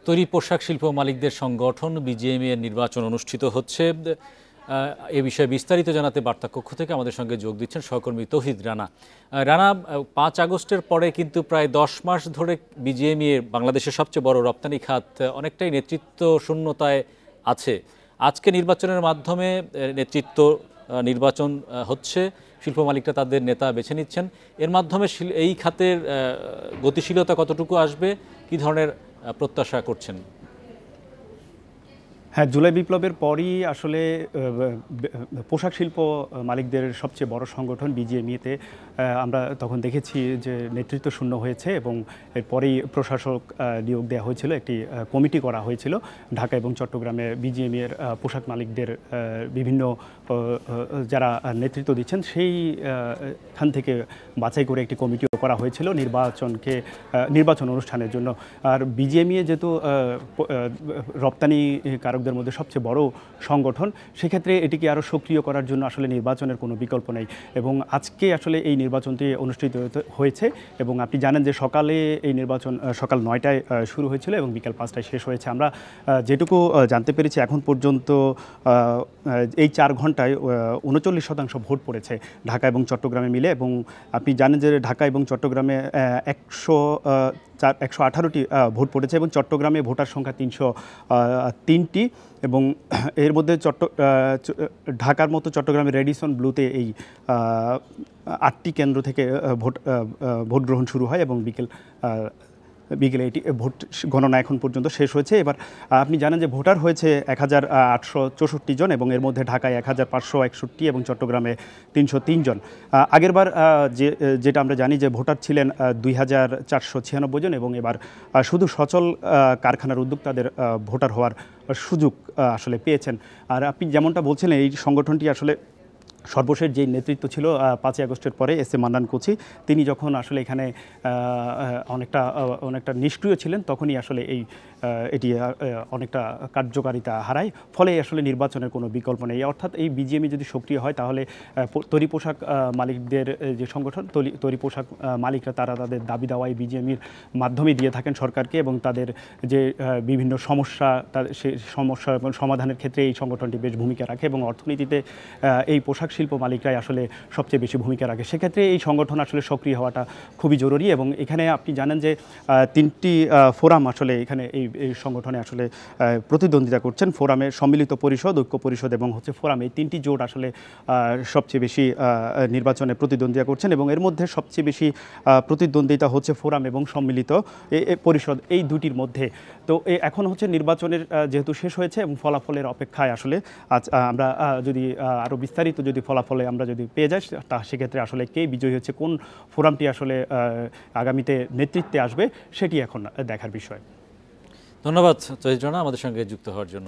তৈরি পোশাক শিল্প মালিকদের সংগঠন বিজিএমইএ এর নির্বাচন অনুষ্ঠিত হচ্ছে। এ বিষয়ে বিস্তারিত জানাতে বার্তা কক্ষ থেকে আমাদের সঙ্গে যোগ দিচ্ছেন সহকর্মী তৌহিদ রানা। রানা, 5 আগস্টের পরে কিন্তু প্রায় 10 মাস ধরে বিজিএমইএ বাংলাদেশের সবচেয়ে বড় রপ্তানি খাত অনেকটাই নেতৃত্ব শূন্যতায় আছে। আজকে নির্বাচনের মাধ্যমে নেতৃত্ব নির্বাচন হচ্ছে, শিল্প মালিকরা তাদের নেতা বেছে নিচ্ছেন। এর মাধ্যমে এই খাতের গতিশীলতা কতটুকু আসবে, কী ধরনের প্রত্যাশা করছেন? হ্যাঁ, জুলাই বিপ্লবের পরই আসলে পোশাক শিল্প মালিকদের সবচেয়ে বড় সংগঠন বিজিএমইএতে আমরা তখন দেখেছি যে নেতৃত্ব শূন্য হয়েছে এবং এরপরেই প্রশাসক নিয়োগ দেওয়া হয়েছিল, একটি কমিটি করা হয়েছিল ঢাকা এবং চট্টগ্রামে বিজিএমইএর পোশাক মালিকদের বিভিন্ন যারা নেতৃত্ব দিচ্ছেন সেইখান থেকে বাছাই করে একটি কমিটিও করা হয়েছিল নির্বাচন অনুষ্ঠানের জন্য। আর বিজিএমইএ যেহেতু রপ্তানি কারকদের মধ্যে সবচেয়ে বড় সংগঠন, সেক্ষেত্রে এটিকে আরও সক্রিয় করার জন্য আসলে নির্বাচনের কোনো বিকল্প নেই এবং আজকে আসলে এই নির্বাচনটি অনুষ্ঠিত হয়েছে এবং আপনি জানেন যে সকালে এই নির্বাচন সকাল 9টায় শুরু হয়েছিল এবং বিকাল 5টায় শেষ হয়েছে। আমরা যেটুকু জানতে পেরেছি এখন পর্যন্ত এই 4 ঘন্টায় 39% ভোট পড়েছে ঢাকা এবং চট্টগ্রামে মিলে এবং আপনি জানেন যে ঢাকা এবং চট্টগ্রামে 118টি ভোট পড়েছে এবং চট্টগ্রামে ভোটার সংখ্যা 303টি এবং এর মধ্যে ঢাকার মতো চট্টগ্রামের রেডিসন ব্লুতে এই 8টি কেন্দ্র থেকে ভোট গ্রহণ শুরু হয় এবং বিকেলে এটি ভোট গণনা এখন পর্যন্ত শেষ হয়েছে। এবার আপনি জানেন যে ভোটার হয়েছে 1864 জন এবং এর মধ্যে ঢাকায় 1561 এবং চট্টগ্রামে 303 জন। আগেরবার যেটা আমরা জানি যে ভোটার ছিলেন 2496 জন এবং এবার শুধু সচল কারখানার উদ্যোক্তাদের ভোটার হওয়ার সুযোগ আসলে পেয়েছেন। আর আপনি যেমনটা বলছিলেন, এই সংগঠনটি আসলে সর্বশেষ যে নেতৃত্ব ছিল 5 আগস্টের পরে এস এ মান্নান কোচি, তিনি যখন আসলে এখানে অনেকটা নিষ্ক্রিয় ছিলেন তখনই আসলে এটি অনেকটা কার্যকারিতা হারায়, ফলে আসলে নির্বাচনের কোনো বিকল্প নেই। অর্থাৎ এই বিজিএমই যদি সক্রিয় হয় তাহলে তৈরি পোশাক মালিকদের যে সংগঠন তৈরি পোশাক মালিকরা তারা তাদের দাবি দাওয়া এই বিজিএমির মাধ্যমে দিয়ে থাকেন সরকারকে এবং তাদের যে বিভিন্ন সমস্যা সেই সমস্যা সমাধানের ক্ষেত্রে এই সংগঠনটি বেশ ভূমিকা রাখে এবং অর্থনীতিতে এই পোশাক শিল্প মালিকরাই আসলে সবচেয়ে বেশি ভূমিকা রাখে। সেক্ষেত্রে এই সংগঠন আসলে সক্রিয় হওয়াটা খুবই জরুরি এবং এখানে আপনি জানেন যে 3টি ফোরাম আসলে এখানে এই সংগঠনে আসলে প্রতিদ্বন্দ্বিতা করছেন। ফোরামে সম্মিলিত পরিষদ, ঐক্য পরিষদ এবং ফোরাম, এই 3টি জোট আসলে সবচেয়ে বেশি নির্বাচনে প্রতিদ্বন্দ্বিতা করছেন এবং এর মধ্যে সবচেয়ে বেশি প্রতিদ্বন্দ্বিতা হচ্ছে ফোরাম এবং সম্মিলিত পরিষদ, এই দুটির মধ্যে। তো এখন হচ্ছে নির্বাচনের যেহেতু শেষ হয়েছে এবং ফলাফলের অপেক্ষায় আসলে আমরা যদি আরও বিস্তারিত ফলাফলে আমরা যদি পেয়ে যাই সেক্ষেত্রে আসলে কে বিজয়ী হচ্ছে, কোন ফোরামটি আসলে আগামীতে নেতৃত্বে আসবে, সেটি এখন দেখার বিষয়। ধন্যবাদ তৌহিদ রানা আমাদের সঙ্গে যুক্ত হওয়ার জন্য।